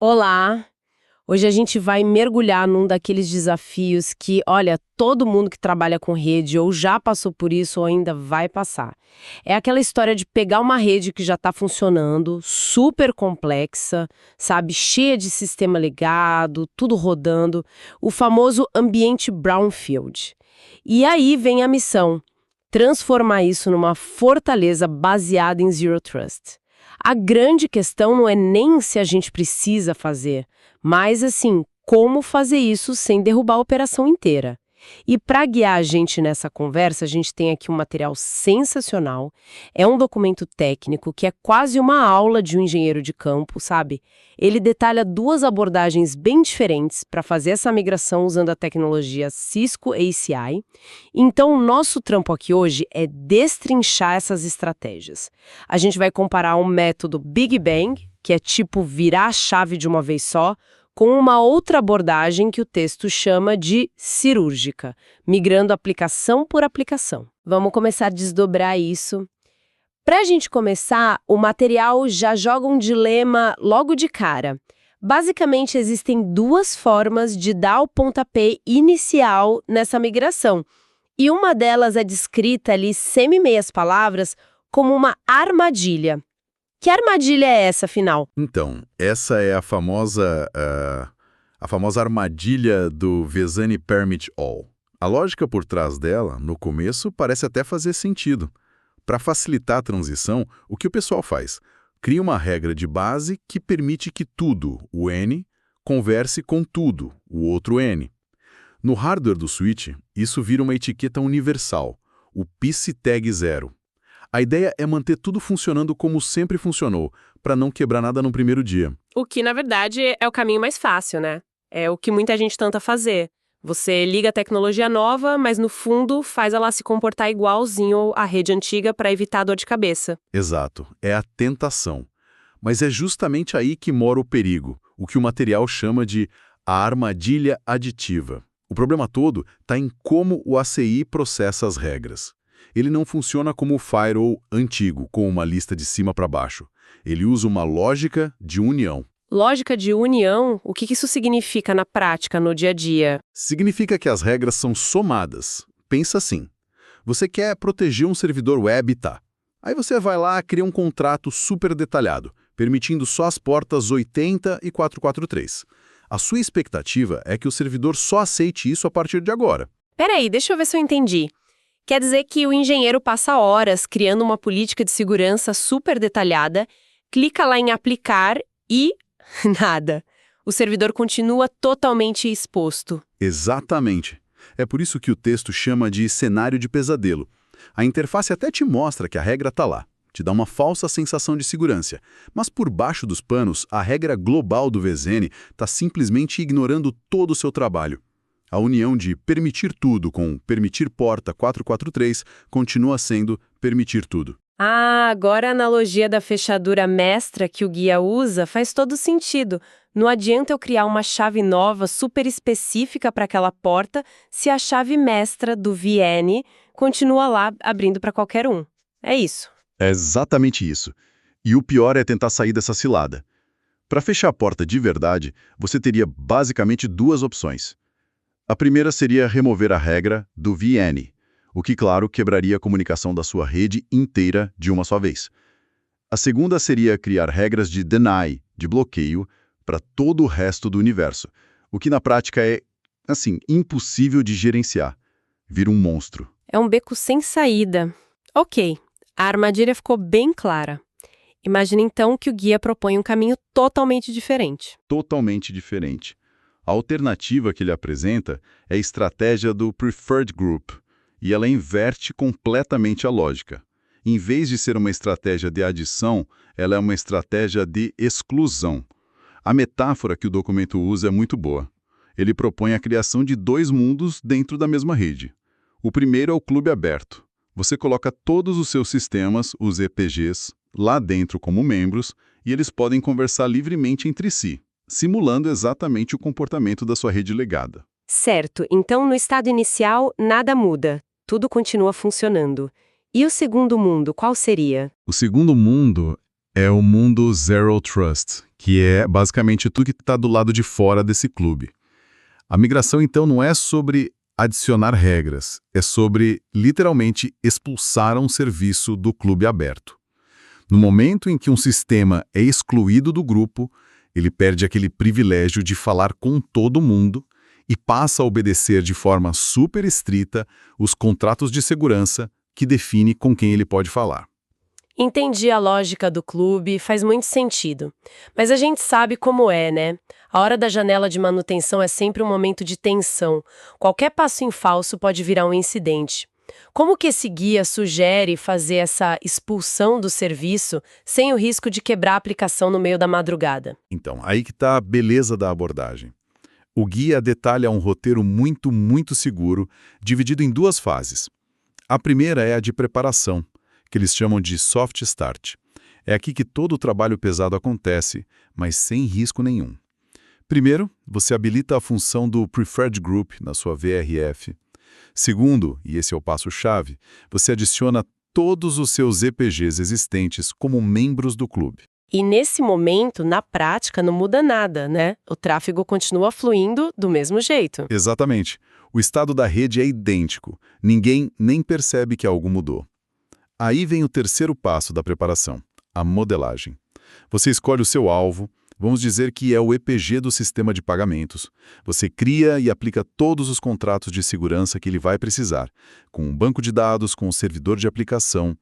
Olá! Hoje a gente vai mergulhar num daqueles desafios que, olha, todo mundo que trabalha com rede ou já passou por isso ou ainda vai passar. É aquela história de pegar uma rede que já está funcionando, super complexa, sabe, cheia de sistema ligado, tudo rodando, o famoso ambiente brownfield. E aí vem a missão: transformar isso numa fortaleza baseada em Zero Trust. A grande questão não é nem se a gente precisa fazer, mas assim, como fazer isso sem derrubar a operação inteira. E para guiar a gente nessa conversa, a gente tem aqui um material sensacional. É um documento técnico que é quase uma aula de um engenheiro de campo, sabe? Ele detalha duas abordagens bem diferentes para fazer essa migração usando a tecnologia Cisco ACI. Então, o nosso trampo aqui hoje é destrinchar essas estratégias. A gente vai comparar um método Big Bang, que é tipo virar a chave de uma vez só, com uma outra abordagem que o texto chama de cirúrgica, migrando aplicação por aplicação. Vamos começar a desdobrar isso. Para a gente começar, o material já joga um dilema logo de cara. Basicamente, existem duas formas de dar o pontapé inicial nessa migração. E uma delas é descrita ali, semi-meias palavras, como uma armadilha. Que armadilha é essa, afinal? Então, essa é a famosa armadilha do Vezani Permit All. A lógica por trás dela, no começo, parece até fazer sentido. Para facilitar a transição, o que o pessoal faz? Cria uma regra de base que permite que tudo, o N, converse com tudo, o outro N. No hardware do switch, isso vira uma etiqueta universal, o PC Tag 0. A ideia é manter tudo funcionando como sempre funcionou, para não quebrar nada no primeiro dia. O que, na verdade, é o caminho mais fácil, né? É o que muita gente tenta fazer. Você liga a tecnologia nova, mas no fundo faz ela se comportar igualzinho à rede antiga para evitar dor de cabeça. Exato, é a tentação. Mas é justamente aí que mora o perigo, o que o material chama de a armadilha aditiva. O problema todo está em como o ACI processa as regras. Ele não funciona como o firewall antigo, com uma lista de cima para baixo. Ele usa uma lógica de união. Lógica de união, o que isso significa na prática, no dia a dia? Significa que as regras são somadas. Pensa assim, você quer proteger um servidor web, tá? Aí você vai lá e cria um contrato super detalhado, permitindo só as portas 80 e 443. A sua expectativa é que o servidor só aceite isso a partir de agora. Peraí, deixa eu ver se eu entendi. Quer dizer que o engenheiro passa horas criando uma política de segurança super detalhada, clica lá em aplicar e nada. O servidor continua totalmente exposto. Exatamente. É por isso que o texto chama de cenário de pesadelo. A interface até te mostra que a regra está lá, te dá uma falsa sensação de segurança. Mas por baixo dos panos, a regra global do VZN está simplesmente ignorando todo o seu trabalho. A união de permitir tudo com permitir porta 443 continua sendo permitir tudo. Ah, agora a analogia da fechadura mestra que o guia usa faz todo sentido. Não adianta eu criar uma chave nova super específica para aquela porta se a chave mestra do VN continua lá abrindo para qualquer um. É isso. É exatamente isso. E o pior é tentar sair dessa cilada. Para fechar a porta de verdade, você teria basicamente duas opções. A primeira seria remover a regra do VN, o que, claro, quebraria a comunicação da sua rede inteira de uma só vez. A segunda seria criar regras de deny, de bloqueio, para todo o resto do universo, o que na prática é, assim, impossível de gerenciar. Vira um monstro. É um beco sem saída. Ok, a armadilha ficou bem clara. Imagina então que o guia propõe um caminho totalmente diferente. Totalmente diferente. A alternativa que ele apresenta é a estratégia do Preferred Group, e ela inverte completamente a lógica. Em vez de ser uma estratégia de adição, ela é uma estratégia de exclusão. A metáfora que o documento usa é muito boa. Ele propõe a criação de dois mundos dentro da mesma rede. O primeiro é o clube aberto. Você coloca todos os seus sistemas, os EPGs, lá dentro como membros, e eles podem conversar livremente entre si, simulando exatamente o comportamento da sua rede legada. Certo, então no estado inicial nada muda, tudo continua funcionando. E o segundo mundo, qual seria? O segundo mundo É o mundo Zero Trust, que é basicamente tudo que está do lado de fora desse clube. A migração, então, não é sobre adicionar regras, é sobre, literalmente, expulsar um serviço do clube aberto. No momento em que um sistema é excluído do grupo, ele perde aquele privilégio de falar com todo mundo e passa a obedecer de forma super estrita os contratos de segurança que define com quem ele pode falar. Entendi a lógica do clube, faz muito sentido. Mas a gente sabe como é, né? A hora da janela de manutenção é sempre um momento de tensão. Qualquer passo em falso pode virar um incidente. Como que esse guia sugere fazer essa expulsão do serviço sem o risco de quebrar a aplicação no meio da madrugada? Então, aí que está a beleza da abordagem. O guia detalha um roteiro muito seguro, dividido em duas fases. A primeira é a de preparação, que eles chamam de soft start. É aqui que todo o trabalho pesado acontece, mas sem risco nenhum. Primeiro, você habilita a função do Preferred Group na sua VRF. Segundo, e esse é o passo-chave, você adiciona todos os seus EPGs existentes como membros do clube. E nesse momento, na prática, não muda nada, né? O tráfego continua fluindo do mesmo jeito. Exatamente. O estado da rede é idêntico. Ninguém nem percebe que algo mudou. Aí vem o terceiro passo da preparação, a modelagem. Você escolhe o seu alvo, vamos dizer que é o EPG do sistema de pagamentos. Você cria e aplica todos os contratos de segurança que ele vai precisar, com um banco de dados, com um servidor de aplicação.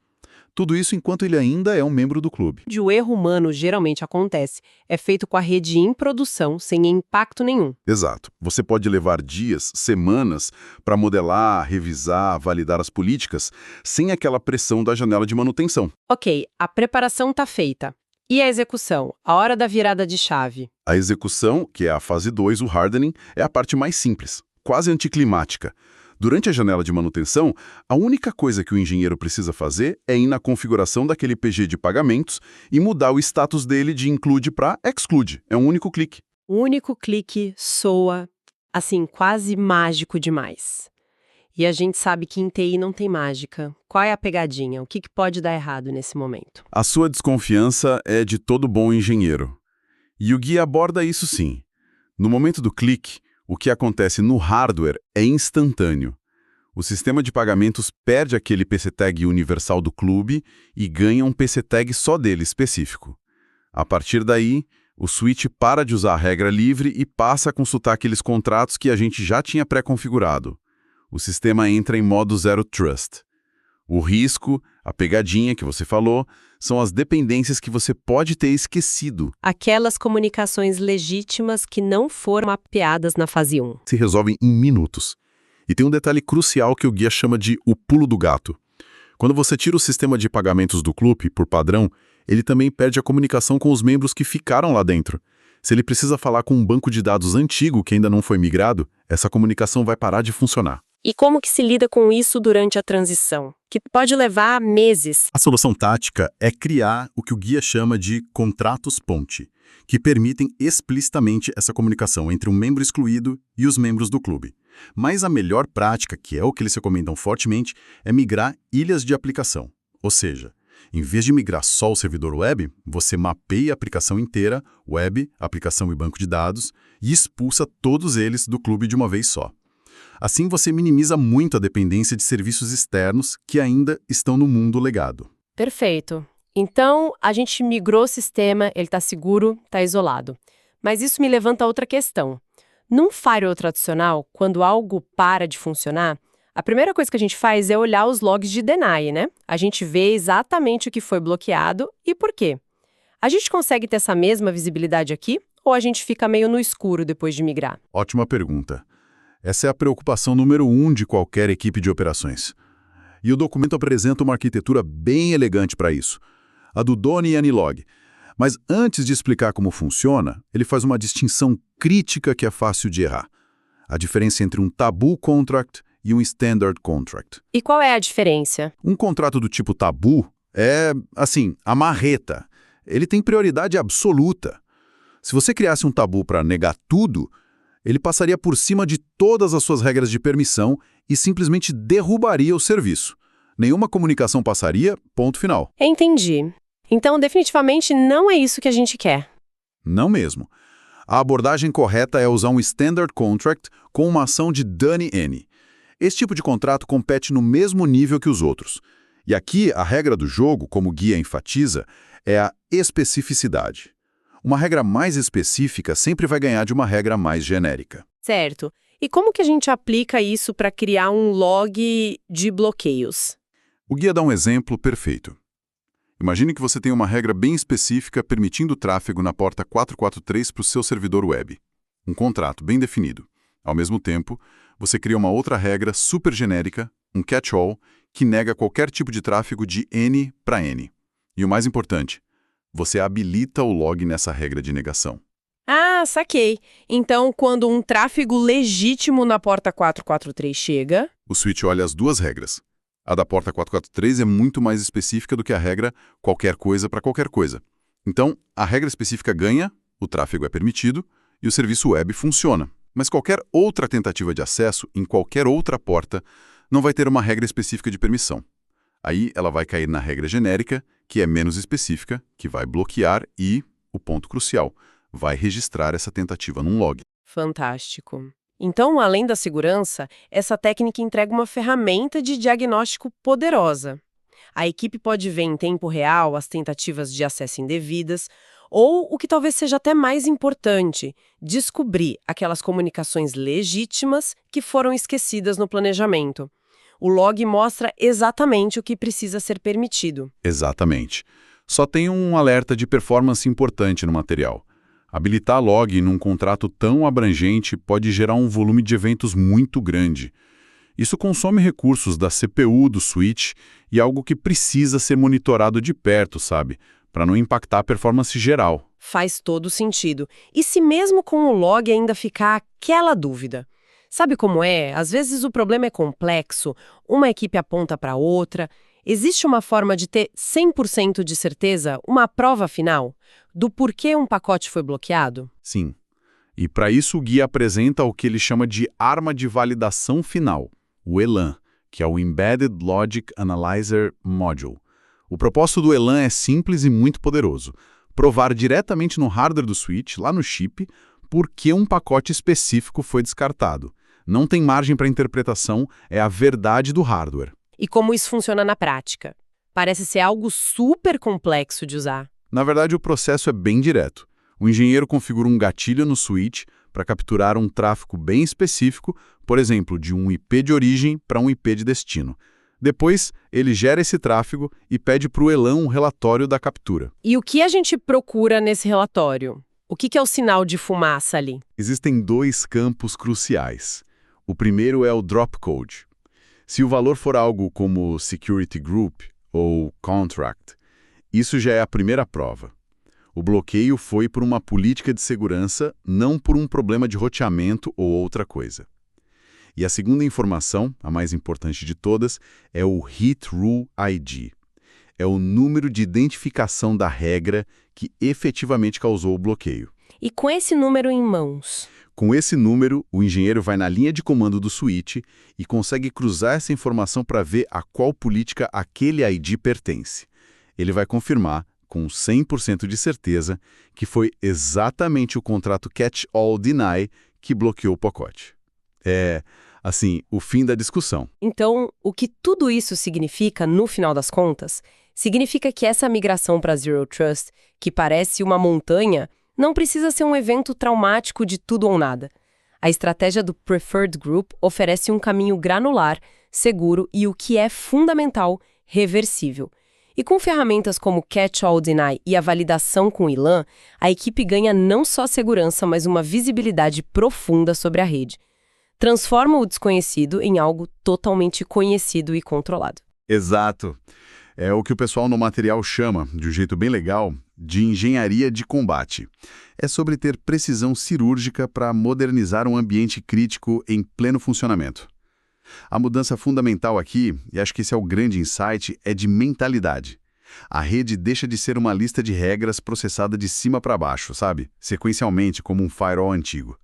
Tudo isso enquanto ele ainda é um membro do clube. O erro humano geralmente acontece. É feito com a rede em produção, sem impacto nenhum. Exato. Você pode levar dias, semanas, para modelar, revisar, validar as políticas, sem aquela pressão da janela de manutenção. Ok, a preparação está feita. E a execução? A hora da virada de chave? A execução, que é a fase 2, o hardening, é a parte mais simples, quase anticlimática. Durante a janela de manutenção, a única coisa que o engenheiro precisa fazer é ir na configuração daquele PG de pagamentos e mudar o status dele de include para exclude. É um único clique. O único clique soa, assim, quase mágico demais. E a gente sabe que em TI não tem mágica. Qual é a pegadinha? O que pode dar errado nesse momento? A sua desconfiança é de todo bom engenheiro. E o guia aborda isso sim. No momento do clique, o que acontece no hardware é instantâneo. O sistema de pagamentos perde aquele PC Tag universal do clube e ganha um PC Tag só dele específico. A partir daí, o switch para de usar a regra livre e passa a consultar aqueles contratos que a gente já tinha pré-configurado. O sistema entra em modo Zero Trust. O risco, a pegadinha que você falou, são as dependências que você pode ter esquecido. Aquelas comunicações legítimas que não foram mapeadas na fase 1. Se resolvem em minutos. E tem um detalhe crucial que o guia chama de o pulo do gato. Quando você tira o sistema de pagamentos do clube, por padrão, ele também perde a comunicação com os membros que ficaram lá dentro. Se ele precisa falar com um banco de dados antigo que ainda não foi migrado, essa comunicação vai parar de funcionar. E como que se lida com isso durante a transição? Que pode levar meses. A solução tática é criar o que o guia chama de contratos ponte, que permitem explicitamente essa comunicação entre um membro excluído e os membros do clube. Mas a melhor prática, que é o que eles recomendam fortemente, é migrar ilhas de aplicação. Ou seja, em vez de migrar só o servidor web, você mapeia a aplicação inteira, web, aplicação e banco de dados, e expulsa todos eles do clube de uma vez só. Assim, você minimiza muito a dependência de serviços externos que ainda estão no mundo legado. Perfeito. Então, a gente migrou o sistema, ele está seguro, está isolado. Mas isso me levanta outra questão. Num firewall tradicional, quando algo para de funcionar, a primeira coisa que a gente faz é olhar os logs de deny, né? A gente vê exatamente o que foi bloqueado e por quê. A gente consegue ter essa mesma visibilidade aqui ou a gente fica meio no escuro depois de migrar? Ótima pergunta. Essa é a preocupação número 1 de qualquer equipe de operações. E o documento apresenta uma arquitetura bem elegante para isso, a do Donnie Anilog. Mas antes de explicar como funciona, ele faz uma distinção crítica que é fácil de errar. A diferença entre um tabu contract e um standard contract. E qual é a diferença? Um contrato do tipo tabu é, assim, a marreta. Ele tem prioridade absoluta. Se você criasse um tabu para negar tudo, ele passaria por cima de todas as suas regras de permissão e simplesmente derrubaria o serviço. Nenhuma comunicação passaria, ponto final. Entendi. Então, definitivamente, não é isso que a gente quer. Não mesmo. A abordagem correta é usar um Standard Contract com uma ação de done-any. Esse tipo de contrato compete no mesmo nível que os outros. E aqui, a regra do jogo, como o guia enfatiza, é a especificidade. Uma regra mais específica sempre vai ganhar de uma regra mais genérica. Certo. E como que a gente aplica isso para criar um log de bloqueios? O guia dá um exemplo perfeito. Imagine que você tem uma regra bem específica permitindo o tráfego na porta 443 para o seu servidor web. Um contrato bem definido. Ao mesmo tempo, você cria uma outra regra super genérica, um catch-all, que nega qualquer tipo de tráfego de N para N. E o mais importante, você habilita o log nessa regra de negação. Ah, saquei. Então, quando um tráfego legítimo na porta 443 chega... O switch olha as duas regras. A da porta 443 é muito mais específica do que a regra qualquer coisa para qualquer coisa. Então, a regra específica ganha, o tráfego é permitido e o serviço web funciona. Mas qualquer outra tentativa de acesso em qualquer outra porta não vai ter uma regra específica de permissão. Aí ela vai cair na regra genérica, que é menos específica, que vai bloquear e, o ponto crucial, vai registrar essa tentativa num log. Fantástico. Então, além da segurança, essa técnica entrega uma ferramenta de diagnóstico poderosa. A equipe pode ver em tempo real as tentativas de acesso indevidas, ou, o que talvez seja até mais importante, descobrir aquelas comunicações legítimas que foram esquecidas no planejamento. O log mostra exatamente o que precisa ser permitido. Exatamente. Só tem um alerta de performance importante no material. Habilitar log num contrato tão abrangente pode gerar um volume de eventos muito grande. Isso consome recursos da CPU do switch e algo que precisa ser monitorado de perto, sabe? Para não impactar a performance geral. Faz todo sentido. E se mesmo com o log ainda ficar aquela dúvida? Sabe como é? Às vezes o problema é complexo, uma equipe aponta para outra. Existe uma forma de ter 100% de certeza, uma prova final, do porquê um pacote foi bloqueado? Sim. E para isso o guia apresenta o que ele chama de arma de validação final, o ELAN, que é o Embedded Logic Analyzer Module. O propósito do ELAN é simples e muito poderoso. Provar diretamente no hardware do switch, lá no chip, por que um pacote específico foi descartado. Não tem margem para interpretação, é a verdade do hardware. E como isso funciona na prática? Parece ser algo super complexo de usar. Na verdade, o processo é bem direto. O engenheiro configura um gatilho no switch para capturar um tráfego bem específico, por exemplo, de um IP de origem para um IP de destino. Depois, ele gera esse tráfego e pede para o ELAN um relatório da captura. E o que a gente procura nesse relatório? O que é o sinal de fumaça ali? Existem dois campos cruciais. O primeiro é o drop code. Se o valor for algo como security group ou contract, isso já é a primeira prova. O bloqueio foi por uma política de segurança, não por um problema de roteamento ou outra coisa. E a segunda informação, a mais importante de todas, é o Hit Rule ID. É o número de identificação da regra que efetivamente causou o bloqueio. E com esse número em mãos? Com esse número, o engenheiro vai na linha de comando do switch e consegue cruzar essa informação para ver a qual política aquele ID pertence. Ele vai confirmar, com 100% de certeza, que foi exatamente o contrato Catch All Deny que bloqueou o pacote. É, assim, o fim da discussão. Então, o que tudo isso significa, no final das contas, significa que essa migração para Zero Trust, que parece uma montanha, não precisa ser um evento traumático de tudo ou nada. A estratégia do Preferred Group oferece um caminho granular, seguro e, o que é fundamental, reversível. E com ferramentas como Catch All Deny e a validação com ELAN, a equipe ganha não só segurança, mas uma visibilidade profunda sobre a rede. Transforma o desconhecido em algo totalmente conhecido e controlado. Exato. É o que o pessoal no material chama, de um jeito bem legal, de engenharia de combate. É sobre ter precisão cirúrgica para modernizar um ambiente crítico em pleno funcionamento. A mudança fundamental aqui, e acho que esse é o grande insight, é de mentalidade. A rede deixa de ser uma lista de regras processada de cima para baixo, sabe? Sequencialmente, como um firewall antigo.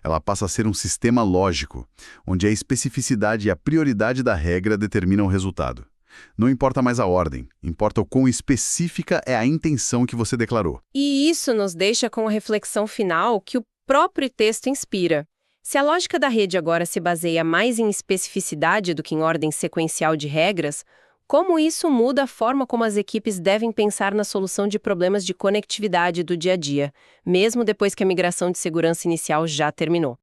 Ela passa a ser um sistema lógico, onde a especificidade e a prioridade da regra determinam o resultado. Não importa mais a ordem, importa o quão específica é a intenção que você declarou. E isso nos deixa com a reflexão final que o próprio texto inspira. Se a lógica da rede agora se baseia mais em especificidade do que em ordem sequencial de regras, como isso muda a forma como as equipes devem pensar na solução de problemas de conectividade do dia a dia, mesmo depois que a migração de segurança inicial já terminou?